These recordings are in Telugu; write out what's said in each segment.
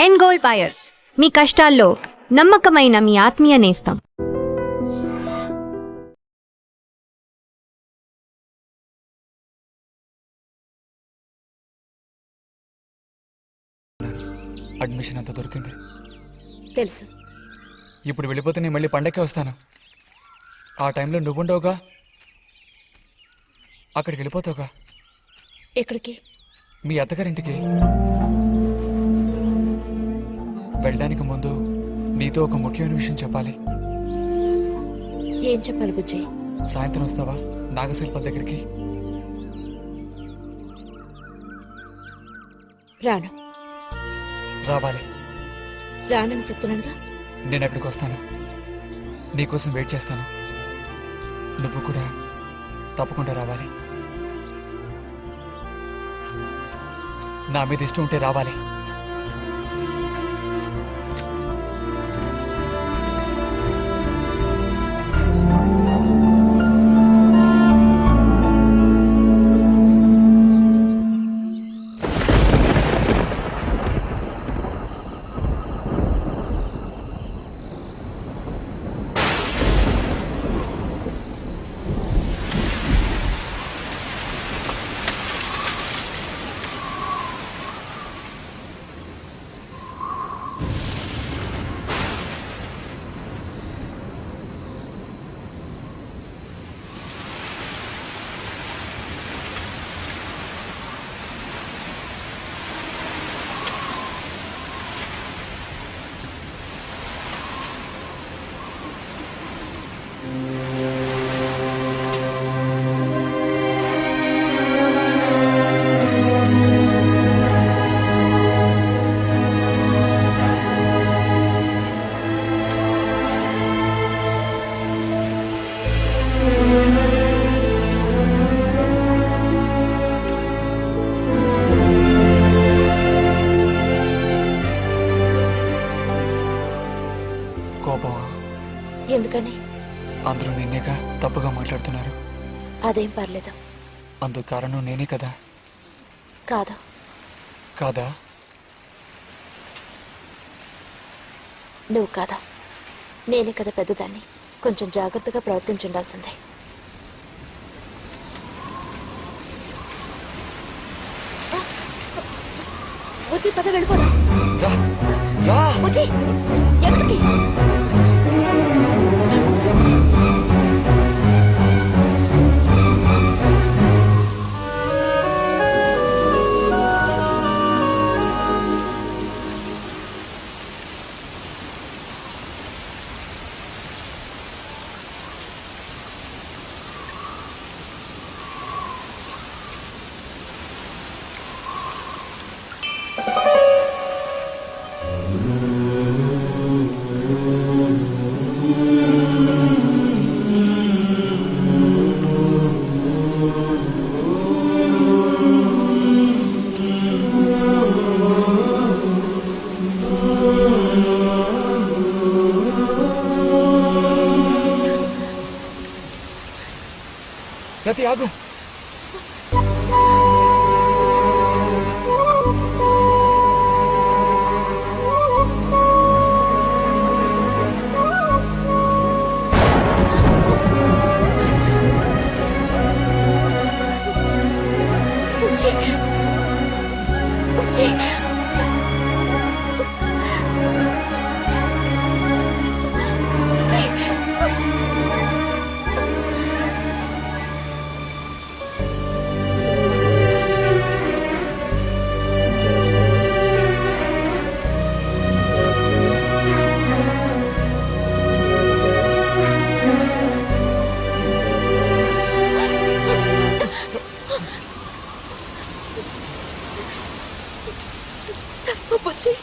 అండ్ గోల్డ్ బయర్స్, మీ కష్టాల్లో నమ్మకమైన మీ ఆత్మీయ నేస్తం. అడ్మిషన్ అంతా దొరికింది తెలుసు. ఇప్పుడు వెళ్ళిపోతే నేను మళ్ళీ పండక్కి వస్తాను. ఆ టైంలో నువ్వుండవుగా, అక్కడికి వెళ్ళిపోతావుగా. ఎక్కడికి? మీ అత్తగారింటికి. వెళ్ళడానికి ముందు నీతో ఒక ముఖ్యమైన విషయం చెప్పాలి. ఏం చెప్పాలి బుజ్జి? సాయంత్రం వస్తావా నాగశిల్పాల దగ్గరికి? రాను. రావాలి. రానని చెప్తున్నానుగా. నేను అక్కడికి వస్తాను, నీకోసం వెయిట్ చేస్తాను. నువ్వు కూడా తప్పకుండా రావాలి. నా మీద ఇష్టం ఉంటే రావాలి. కోపమా? ఎందుకని? అందరూ నిన్నేగా తప్పుగా మాట్లాడుతున్నారు. అదేం పర్లేదు. అందుకు కారణం నేనే కదా. కాదు. కాదా? నువ్వు కాదా, నేనే కదా పెద్దదాన్ని. కొంచెం జాగ్రత్తగా ప్రవర్తించుండాల్సిందే. బుజ్జి పద వెళ్ళిపోదాం. రా రా. బుజ్జి ఎక్కడికి? రతి ఆగు. బుజ్జి బుజ్జి బుజ్జి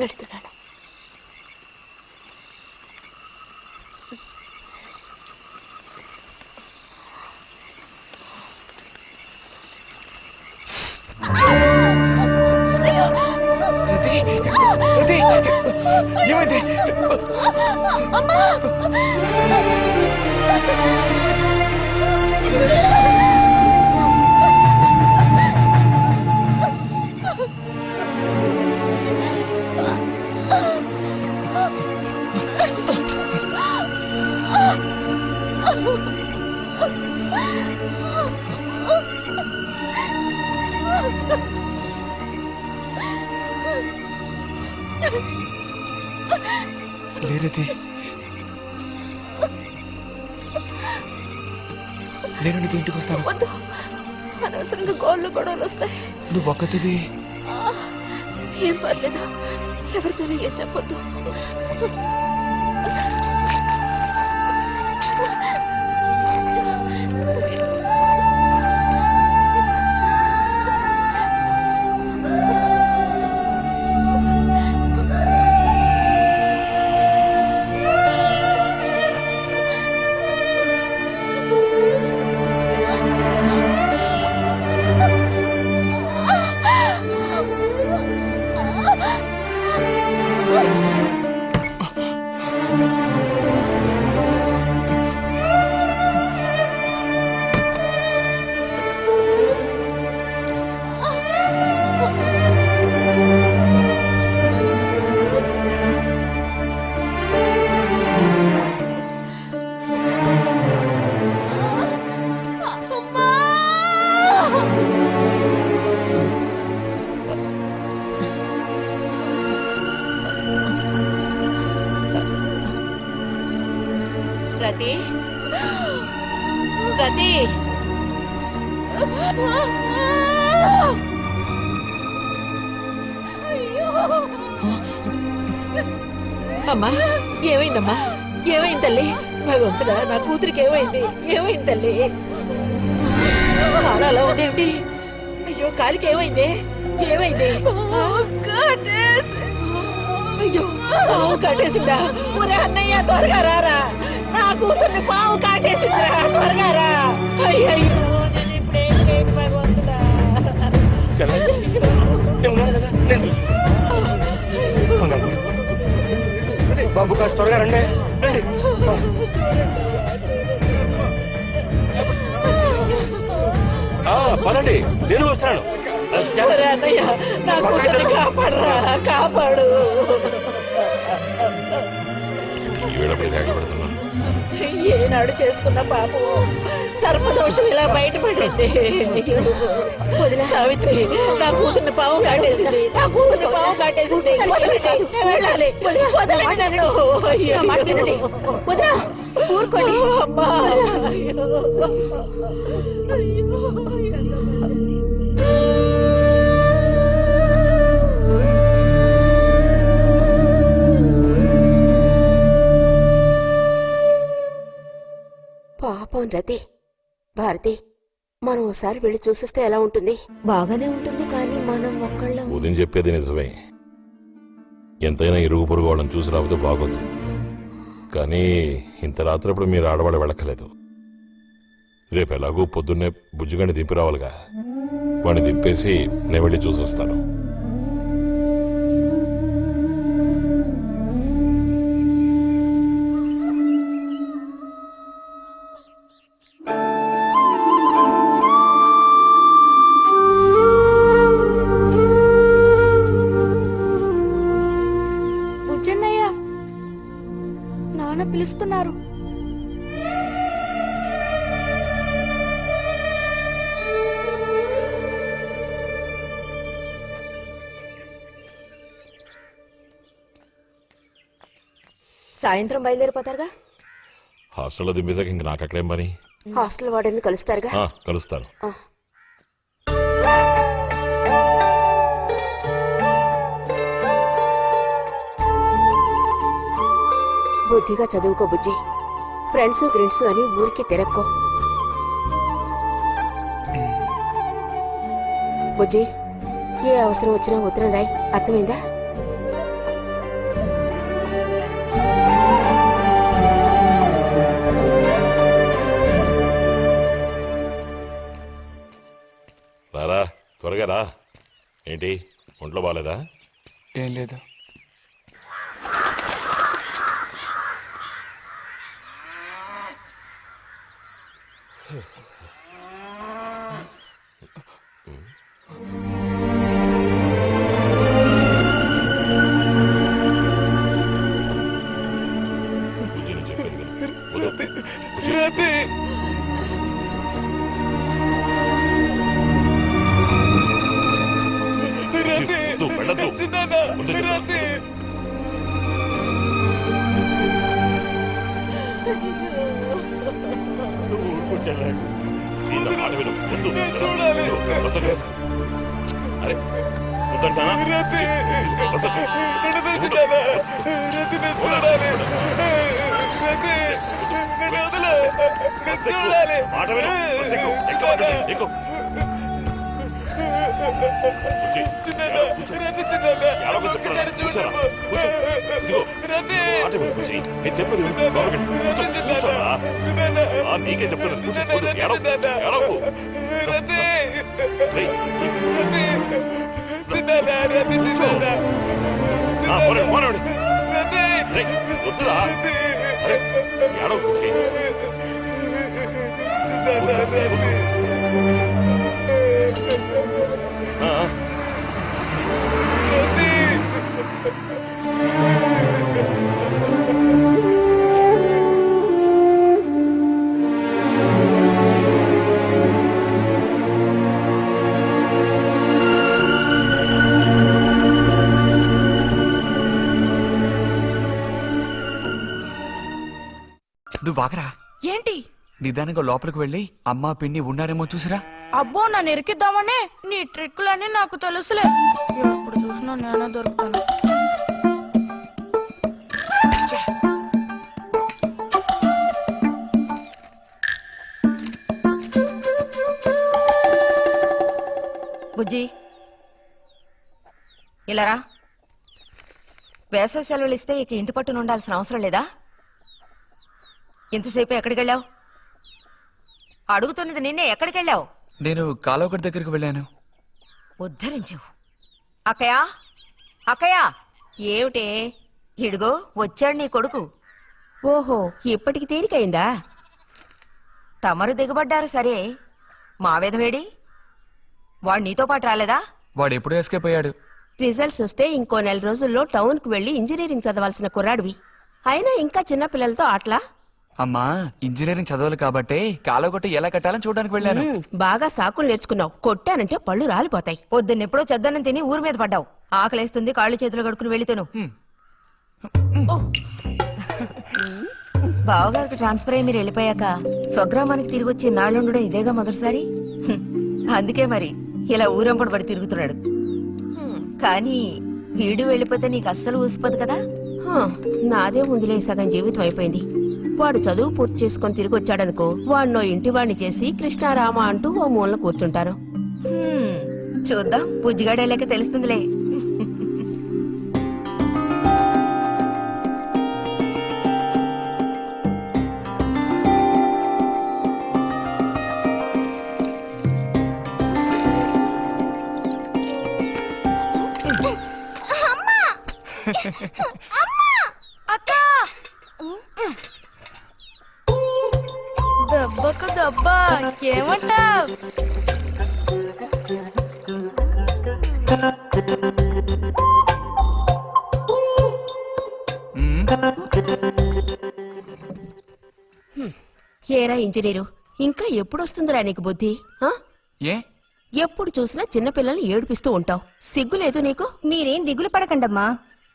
వెళ్తున్నాను. రతి రతి ఏమైంది? లేరతి, నేను నీతో ఇంటికి వస్తాను. వద్దు, అనవసరంగా గోళ్ళు గొడవలు వస్తాయి. నువ్వు ఒక్కతివి. ఏం పర్లేదు, ఎవరితోనూ ఏం చెప్పొద్దు. రతి రతి అమ్మా, ఏమైందమ్మా? ఏమైంది తల్లి? భగవంతుడా, నా కూతురికి ఏమైంది? ఏమైంది తల్లి? అలా ఉందేమిటి? అయ్యో, కాలికి ఏమైంది? ఏమైంది? అయ్యో, పాము కాటేసిందా? ఒరే అన్నయ్య, త్వరగా రారా, నా కూతుర్ని పాము కాటేసిందిరా, త్వరగా రా. అయ్యో, నేను ఇప్పుడేం చేయను భగవంతుడా. బాబు కాస్త త్వరగా రండి. పదండి, నేను వస్తాను. ఒరే అన్నయ్య, నా కూతుర్ని కాపాడరా, కాపాడు. ఏనాడు చేసుకున్న పాపం సర్పదోషం ఇలా బయటపడింది. సావిత్రి, నా కూతుర్ని పాము కాటేసింది, నా కూతుర్ని పాము కాటేసింది. వదలండి, నేను వెళ్ళాలి. వదలండి నన్ను. వదరా, ఊరుకోండి. అమ్మా, పాపం రతి. భారతి, మనం ఒకసారి వెళ్ళి చూసిస్తే ఎలా ఉంటుంది? బాగానే ఉంటుంది, కానీ మనం ఒక్కళ్ళం. ఉదయం చెప్పేది నిజమే. ఎంతైనా ఇరుగు పొరుగు వాళ్ళని చూసి రాకపోతే బాగోదు. కానీ ఇంత రాత్రప్పుడు మీరు ఆడవాళ్ళు వెళ్ళక్కలేదు. రేపు ఎలాగూ పొద్దున్నే బుజ్జిగాని దింపి రావాలిగా. వాడిని దింపేసి నేను వెళ్ళి చూసి వస్తాను. నాన్న పిలుస్తున్నారు. సాయంత్రం బయలుదేరిపోతారుగా? హాస్టల్లో దింపేసాక ఇంక నాకు అక్కడేం పని? హాస్టల్ వార్డెన్ కలుస్తారుగా? కలుస్తాను. బుద్ధిగా చదువుకో బుజ్జి. ఫ్రెండ్స్ గ్రిడ్స్ అని ఊరికి తిరక్కో. బుజ్జి, ఏ అవసరం వచ్చినా ఉత్తరం రాయి, అర్థమైందా? త్వరగా రా. ఏంటి ఒంట్లో బాగాలేదా? ఏం లేదు. బుజ్జి నేను చెప్పేది విను. వద్దు. బుజ్జి. రతి బుజ్జి, వద్దు, వెళ్ళొద్దు. వద్దు చెప్పు. రతి నువ్వు ఊరుకో చెల్లె. ఈ నా మాట విను. వద్దు. చూడాలి. వసతి చేసి. అరే వద్దంటానా? రతి వసతి. నన్ను తెచ్చుతానా? రతి నేను చూడాలి. రతి నన్ను వదిలే. నేను చూడాలి. మాట విను. బస్సు ఎక్కు. ఎక్కు మాట విను. ఎక్కు. బుజ్జి, చిన్నదా రతి చిన్నదా ఏడవకు ఒక్కసారి చెప్తున్నా. చూడమ్మా. కూర్చో. ఇదిగో. రతి మాట విను బుజ్జి. నేను చెప్పేది విను. లోపలికి వెళ్ళు. కూర్చో. కూర్చోరా. చిన్నదా ఆ, నీకే చెప్తున్నాను. కూర్చో. చిన్నదా వద్దు. ఏడవకు. చిన్నదా ఏడవకు. రతి రేయ్. రతి చిన్నదా రతి చిన్నదా ఆ, పోనీ, పోనీ. రతి రేయ్, వద్దురా. రతి అరే ఏడవకు బుజ్జి. చిన్నదా రతి ఆ, ఆ. రతి నువ్వు ఆగరా. ఏంటి? నిదానంగా లోపలికి వెళ్ళి అమ్మా పిన్ని ఉన్నారేమో చూసిరా. అబ్బో నన్ను ఇరికిద్దామనే నీ ట్రిక్కులన్నీ నాకు తెలుసులే. ఎప్పుడు చూసినా నేనే దొరుకుతాను. బుజ్జి ఇలారా. వేసవి సెలవులు ఇస్తే ఇక ఇంటి పట్టున ఉండాల్సిన అవసరం లేదా? ఇంతసేపు ఎక్కడికి వెళ్ళావు? అడుగుతున్నది నిన్నే. ఎక్కడికి వెళ్ళావు? నేను కాలువగడ్డ దగ్గరికి వెళ్ళాను. ఉద్ధరించావు. అక్కయ్యా, అక్కయ్యా, ఏమిటే? ఇడుగో వచ్చాడు నీ కొడుకు. ఓహో, ఇప్పటికి తేలికైందా? తమరు దిగబడ్డారు సరే, మా విధవేడి వాడు నీతో పాటు రాలేదా? వాడు ఎప్పుడూ ఎస్కేప్ అయ్యాడు. రిజల్ట్స్ వస్తే ఇంకో 4 రోజుల్లో టౌన్కు వెళ్లి ఇంజనీరింగ్ చదవాల్సిన కుర్రాడివి. అయినా ఇంకా చిన్న పిల్లలతో ఆటలా? అమ్మా ఇంజనీరింగ్ చదవాలి కాబట్టి కాలువగొట్ట ఎలా కట్టాలని చూడడానికి వెళ్ళాను. బాగా సాకులు నేర్చుకున్నావు. కొట్టానంటే పళ్ళు రాలిపోతాయి. పొద్దున్నెప్పుడో చెద్దన్నం తిని ఊరి మీద పడ్డావు. ఆకలేస్తుంది, కాళ్ళు చేతులు కడుక్కుని వెళ్ళితేను. బావగారికి ట్రాన్స్ఫర్ అయ్యి మీరు వెళ్ళిపోయాక స్వగ్రామానికి తిరిగి వచ్చి నాళ్ళుండడం ఇదేగా మొదటిసారి. అందుకే మరి ఇలా ఊరంపడి పడి తిరుగుతున్నాడు. కానీ వీడు వెళ్ళిపోతే నీకు అస్సలు ఊసిపోదు కదా. నాదే ముందులే, సగం జీవితం అయిపోయింది. వాడు చదువు పూర్తి చేసుకొని తిరిగి వచ్చాడనుకో, వాడినో ఇంటి వాడిని చేసి కృష్ణారామ అంటూ ఓ మూలన కూర్చుంటాను. చూద్దాం, బుజ్జిగాడేలాక తెలుస్తుందిలే. అక్క దెబ్బకు దెబ్బ ఏమంటావ్? ఏరా ఇంజనీరు, ఇంకా ఎప్పుడొస్తుందిరా నీకు బుద్ధి? ఆ? ఏ ఎప్పుడు చూసినా చిన్నపిల్లల్ని ఏడిపిస్తూ ఉంటావు. సిగ్గులేదు నీకు? మీరేం దిగులు పడకండమ్మా.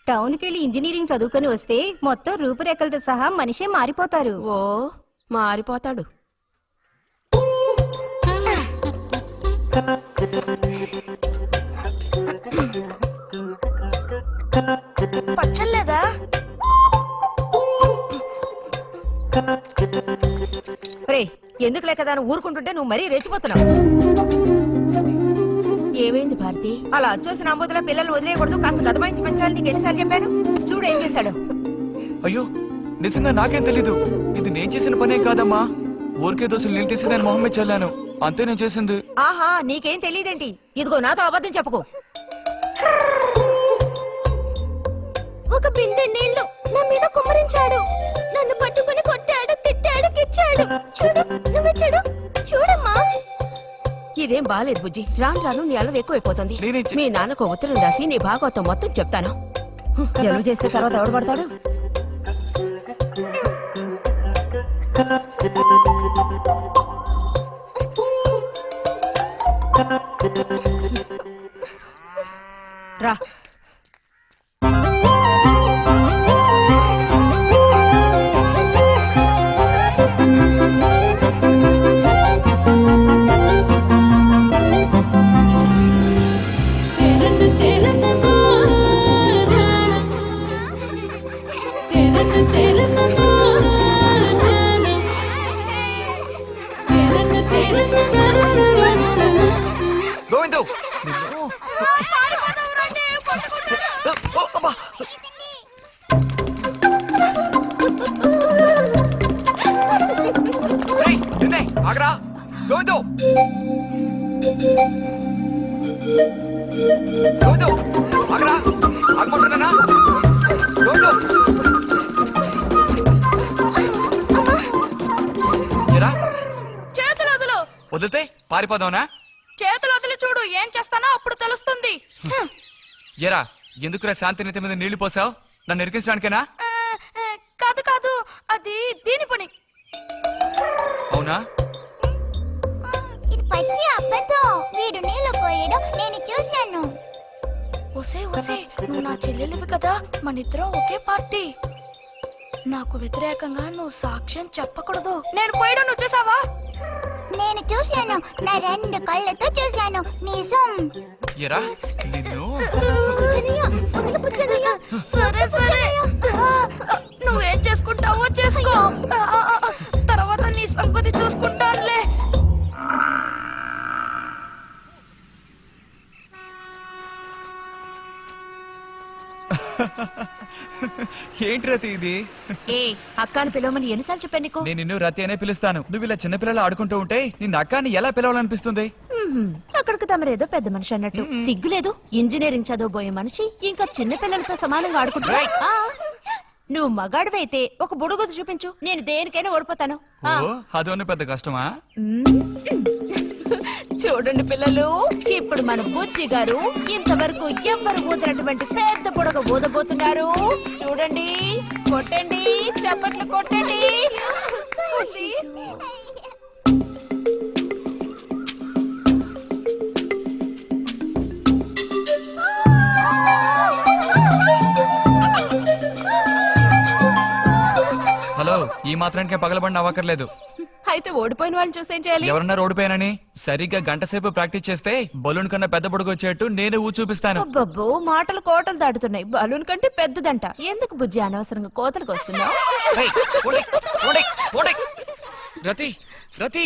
టౌన్కెళ్ళి ఇంజనీరింగ్ చదువుకొని వస్తే మొత్తం రూపురేఖలతో సహా మనిషే మారిపోతారు. ఓ, మారిపోతాడు. పచ్చలేదా? రే, ఎందుకు లేక దాన్ని ఊరుకుంటుంటే నువ్వు మరీ రెచ్చిపోతున్నావు. ఏమైంది భారతి? అలా అచ్చోసిన అంబోతుల పిల్లల్ని వదిలేయకూడదు, కాస్త గదమాయించి పెంచాలని నీకు ఎన్నిసార్లు చెప్పాను? చూడు ఏం చేశాడు. అయ్యో నిజంగా నాకేం తెలీదు. ఇది నేను చేసిన పనే కాదమ్మా. ఊరికే దోశలు నీళ్ళు తీసి దాని మొహం మీద చల్లాను. అంతే నేను చేసింది. ఆహా నీకేం తెలియదేంటి? ఇదిగో నాతో అబద్ధం చెప్పకు. ఒక బిందె నీళ్లు నా మీద కుమ్మరించాడు. నన్ను పట్టుకుని కొట్టాడు, తిట్టాడు, కిచ్చాడు. చూడు, నువ్వు చూడు, చూడమ్మా. ఇదేం బాలేదు బుజ్జి. రాను రాను నీ అల్లరి ఎక్కువైపోతుంది. మీ నాన్నకు ఉత్తరం రాసి నీ భాగవతం మొత్తం చెప్తాను. జలుబు చేస్తే తర్వాత ఎవడు పడతాడు? రా. గోవిందు నిన్ను. ఓ, అబ్బా. ఏయ్, నిన్నే, ఆగరా. గోవిందు గోవిందు ఆగరా. ఆగమంటున్నానా? గోవిందు ఏరా, చేతులు వదులు. వదిలితే పారిపోదావునా? చేతులు వదిలి చూడు, ఏం చేస్తానో అప్పుడు తెలుస్తుంది. ఎరా, ఎందుకురా శాంతినేత మీద నీళ్లు పోసావు? నన్ను ఇరికించడానికేనా? కాదు కాదు, అది దీని పని. అవునా? ఇది పచ్చి అబద్ధం. వీడు నీళ్ళు పోయడం నేను చూశాను. ఒసే ఒసే, నువ్వు నా చెల్లెలివి కదా, మనిద్దరం ఒకే పార్టీ. నాకు వ్యతిరేకంగా నువ్వు సాక్ష్యం చెప్పకూడదు. నేను పోయడం నువ్వు చూసావా? నేను చూశాను, నా 2 కళ్ళతో చూశాను. నిజం. ఎరా నిన్ను. సరే సరే, నువ్వేం చేసుకుంటావో చేసుకో. తర్వాత నీ సంగతి చూసుకుంటానులే. ఏంటి రతి ఇది? ఏ అక్కాని పిలవమని ఎన్నిసార్లు చెప్పాను నీకు? నేను నిన్ను రతి అనే పిలుస్తాను. నువ్వు ఇలా చిన్నపిల్లలు ఆడుకుంటూ ఉంటే నిన్ను అక్కాని ఎలా పిలవాలనిపిస్తుంది? అక్కడికి తమరేదో పెద్ద మనిషి అన్నట్టు. సిగ్గులేదు? ఇంజనీరింగ్ చదవబోయే మనిషి ఇంకా చిన్న పిల్లలతో సమానంగా ఆడుకుంటా. నువ్వు మగాడివైతే ఒక బుడుగుద్దు చూపించు, నేను దేనికైనా ఓడిపోతాను. ఓ, అదోనే పెద్ద కష్టమా? చూడండి పిల్లలు, ఇప్పుడు మన బుజ్జి గారు ఇంతవరకు ఎవ్వరు ఊదినటువంటి పెద్ద బుడగ ఊదబోతున్నారు. చూడండి, కొట్టండి, చప్పట్లు కొట్టండి. హలో, ఈ మాత్రానికే పగలబడిన అవ్వక్కర్లేదు. అయితే ఓడిపోయిన వాళ్ళని చూసేం చేయాలి? ఎవరన్నా ఓడిపోయానని సరిగ్గా గంట సేపు ప్రాక్టీస్ చేస్తే బలూన్ కన్నా పెద్ద బుడుగు వచ్చేట్టు నేనే ఊ చూపిస్తాను. అబ్బబ్బో, మాటలు కోటలు దాటుతున్నాయి. బలూన్ కంటే పెద్దదంట. ఎందుకు బుజ్జి అనవసరంగా కోతలకు వస్తున్నావు? ఏయ్, పోండి, పోండి, పోండి. రతి రతి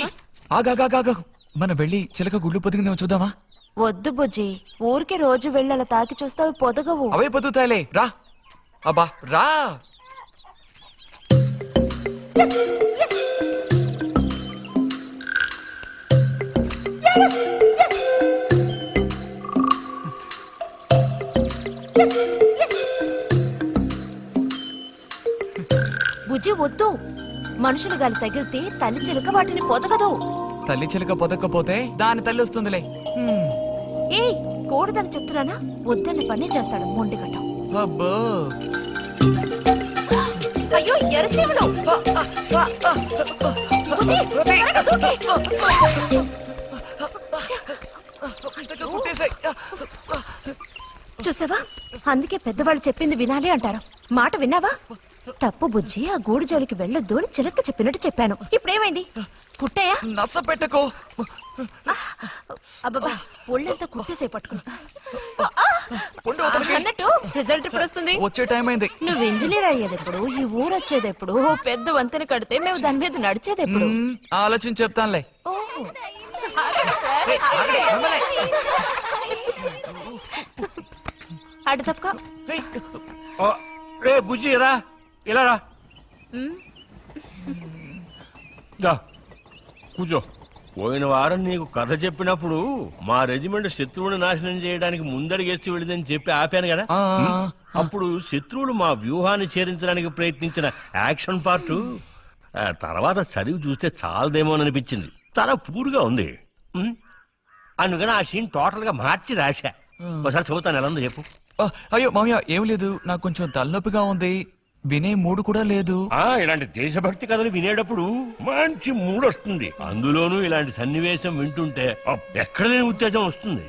ఆగాగాగా, మనం వెళ్ళి చిలక గుళ్ళు పొదిగిందేమో చూద్దామా? వద్దు బుజ్జి, ఊరికి రోజు వెళ్ళి అలా తాకి చూస్తావు, పొదగవు. అవే పొద్దుతాయిలే, రా. అబ్బా రా. బుజ్జి వద్దు, మనుషులు గాలి తగిలితే తల్లి చిలుక వాటిని పొదగదు. తల్లి చిలక పొదక్కపోతే దాని తల్లి వస్తుందిలే. ఏయ్, కూడదని చెప్తున్నానా? వద్దన్న పని చేస్తాడు మొండిగట్టం. అబ్బో, అయ్యో ఎర్రచీమలు! బుజ్జి, త్వరగా దూకి. కుట్టేసాయి. చూసావా, అందుకే పెద్దవాళ్ళు చెప్పింది వినాలి అంటారు. మాట విన్నావా? తప్పు బుజ్జి, ఆ గూడు జోలికి వెళ్ళొద్దు అని చిలక చెప్పినట్టు చెప్పాను. ఇప్పుడేమైంది? కుట్టాయా? నస పెట్టకో. అబ్బబ్బా, ఒళ్ళంతా కుట్టేసే పట్టుకున్నా. ఉండు అవతలకి. అన్నట్టు రిజల్ట్ ఇప్పుడు వస్తుంది. వచ్చే టైం అయింది. నువ్వు ఇంజనీర్ అయ్యేది ఎప్పుడు? ఈ ఊరు వచ్చేది ఎప్పుడు? ఓ పెద్ద వంతెన కడితే మేము దాని మీద నడిచేది ఎప్పుడు? ఆలోచించి చెప్తానులే. ఓ, ఆగండి సార్, ఆగండి. అడు తప్పక. రే బుజ్జి రా, ఇలా రా. దా కూర్చో. పోయిన వారం నీకు కథ చెప్పినప్పుడు మా రెజిమెంట్ శత్రువుని నాశనం చేయడానికి ముందడిగేస్తూ వెళ్ళిందని చెప్పి ఆపాను కదా ఆ, అప్పుడు శత్రువులు మా వ్యూహాన్ని చేరించడానికి ప్రయత్నించిన యాక్షన్ పార్ట్ తర్వాత చదివి చూస్తే చాలదేమోననిపించింది. చాలా పూర్గా ఉంది. అందుకని ఆ సీన్ టోటల్ గా మార్చి రాశా. ఒకసారి చదువుతాను, ఎలా ఉందో చెప్పు. అయ్యో మామయ్య ఏం లేదు, నాకు కొంచెం తలనొప్పిగా ఉంది, వినే మూడు కూడా లేదు. ఇలాంటి దేశభక్తి కథలు వినేటప్పుడు మంచి మూడ్ వస్తుంది. అందులోనూ ఇలాంటి సన్నివేశం వింటుంటే ఎక్కడ లేని ఉత్తేజం వస్తుంది.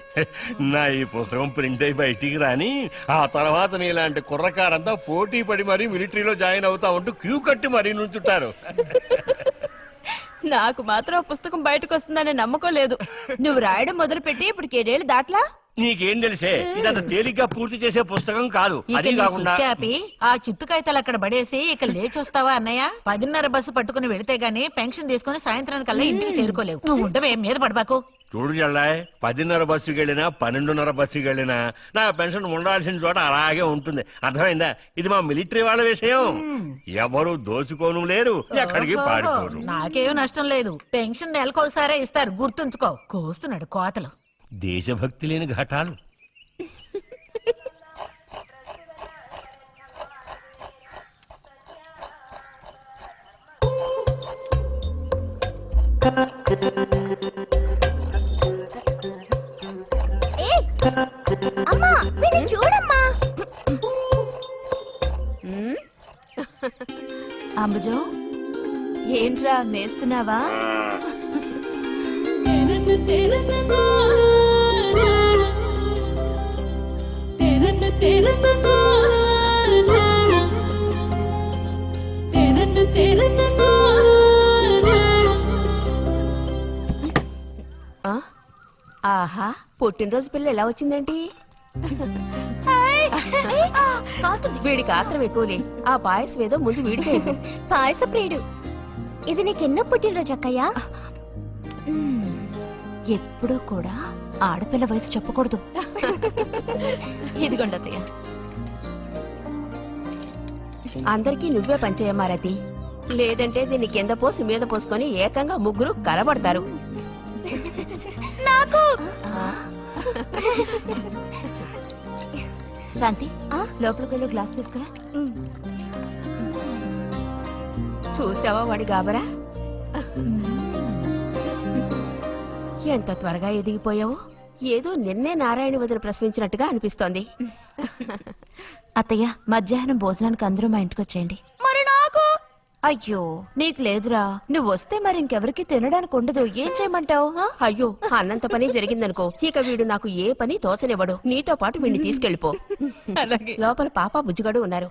నా ఈ పుస్తకం ప్రింట్ అయి బయటికి రాని ఆ తర్వాత నీ ఇలాంటి కుర్రకారంతా పోటీ పడి మరీ మిలిటరీలో జాయిన్ అవుతా ఉంటూ క్యూ కట్టి మరీ నుంచుంటారు. నాకు మాత్రం ఆ పుస్తకం బయటకు వస్తుందనే నమ్మకం లేదు. నువ్వు రాయడం మొదలుపెట్టి ఇప్పుడు 7 ఏళ్ళు దాట్లా. నీకేం తెలిసే, ఇదంత తేలిగ్గా పూర్తి చేసే పుస్తకం కాదు. అది కాకుండా ఆ చిత్తుకాయతలు అక్కడ పడేసి ఇక లేచొస్తావా అన్నయ్య? 10:30 బస్సు పట్టుకుని వెళితే గానీ పెన్షన్ తీసుకుని సాయంత్రానికల్లా ఇంటికి చేరుకోలేవు. నువ్వు ఉండవే మీద పడబాకు. చూడు జల్లాయ్, 10:30 బస్సుకి వెళ్ళినా 12:30 బస్సుకి వెళ్ళినా నా పెన్షన్ ఉండాల్సిన చోట అలాగే ఉంటుంది. అర్థమైందా? ఇది మా మిలిటరీ వాళ్ళ విషయం. ఎవరు దోచుకోను లేరు, ఎక్కడికి పారిపోరు. నాకేం నష్టం లేదు. పెన్షన్ నెలకోసారే ఇస్తారు, గుర్తుంచుకో. కోస్తున్నాడు కోతలు. దేశభక్తి లేని ఘటాలు. అమ్మా వీడిని చూడమ్మా. అంబుజం, ఏంట్రా మేస్తున్నావా? ఆహా, పుట్టినరోజు పిల్ల ఎలా వచ్చిందేంటి? వీడికి ఆత్రం ఎక్కువలే. ఆ పాయసం ఏదో ముందు వీడికి పాయస ప్రియుడు. ఇది నీకెన్నో పుట్టినరోజు అక్కయ్యా? ఎప్పుడూ కూడా ఆడపిల్ల వయసు చెప్పకూడదు. ఇదిగోండి అత్తయ్య. అందరికీ నువ్వే పంచేయమ్మా రతి, లేదంటే దీన్ని కింద పోసి మీద పోసుకొని ఏకంగా ముగ్గురు కలబడతారు. నాకు శాంతి, లోపలికి వెళ్ళి గ్లాస్ తీసుకురా. చూసావా వాడి గాబరా? ఎంత త్వరగా ఎదిగిపోయావు. ఏదో నిన్నే నారాయణ వదిన ప్రశ్నించినట్టుగా అనిపిస్తోంది. అత్తయ్య, మధ్యాహ్నం భోజనానికి అందరూ మా ఇంటికి వచ్చేయండి. మరి నాకు? అయ్యో, నీకు లేదురా. నువ్వు వస్తే మరి ఇంకెవరికి తినడానికి ఉండదు. ఏం చేయమంటావు? అయ్యో, అన్నంత పని జరిగిందనుకో, ఇక వీడు నాకు ఏ పని తోచనివ్వడు. నీతో పాటు వీడిని తీసుకెళ్ళిపో. లోపల పాప బుజ్జిగాడు ఉన్నారు.